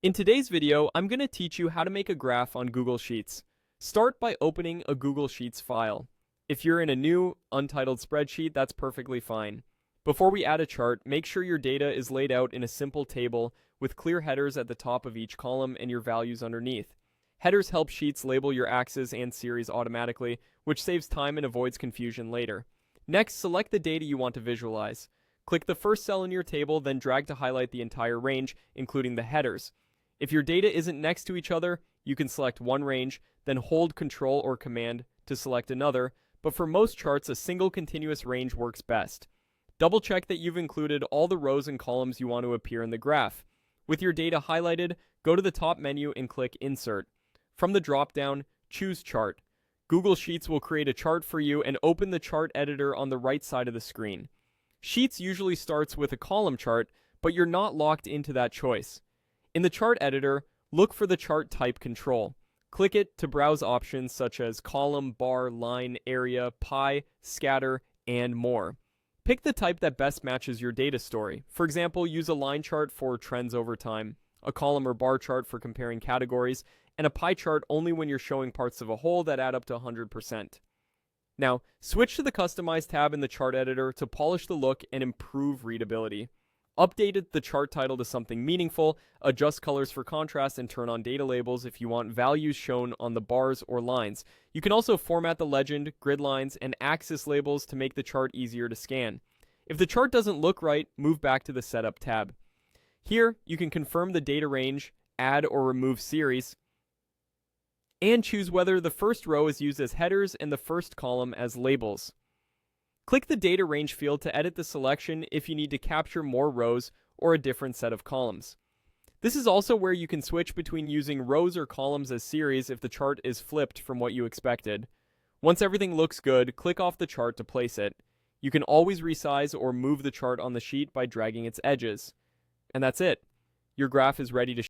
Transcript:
In today's video, I'm going to teach you how to make a graph on Google Sheets. Start by opening a Google Sheets file. If you're in a new, untitled spreadsheet, that's perfectly fine. Before we add a chart, make sure your data is laid out in a simple table with clear headers at the top of each column and your values underneath. Headers help Sheets label your axes and series automatically, which saves time and avoids confusion later. Next, select the data you want to visualize. Click the first cell in your table, then drag to highlight the entire range, including the headers. If your data isn't next to each other, you can select one range, then hold Control or Command to select another, but for most charts, a single continuous range works best. Double check that you've included all the rows and columns you want to appear in the graph. With your data highlighted, go to the top menu and click Insert. From the drop-down, choose Chart. Google Sheets will create a chart for you and open the chart editor on the right side of the screen. Sheets usually starts with a column chart, but you're not locked into that choice. In the chart editor, look for the chart type control. Click it to browse options such as column, bar, line, area, pie, scatter, and more. Pick the type that best matches your data story. For example, use a line chart for trends over time, a column or bar chart for comparing categories, and a pie chart only when you're showing parts of a whole that add up to 100%. Now, switch to the Customize tab in the chart editor to polish the look and improve readability. Update the chart title to something meaningful, adjust colors for contrast, and turn on data labels if you want values shown on the bars or lines. You can also format the legend, grid lines, and axis labels to make the chart easier to scan. If the chart doesn't look right, move back to the Setup tab. Here, you can confirm the data range, add or remove series, and choose whether the first row is used as headers and the first column as labels. Click the Data Range field to edit the selection if you need to capture more rows or a different set of columns. This is also where you can switch between using rows or columns as series if the chart is flipped from what you expected. Once everything looks good, click off the chart to place it. You can always resize or move the chart on the sheet by dragging its edges. And that's it. Your graph is ready to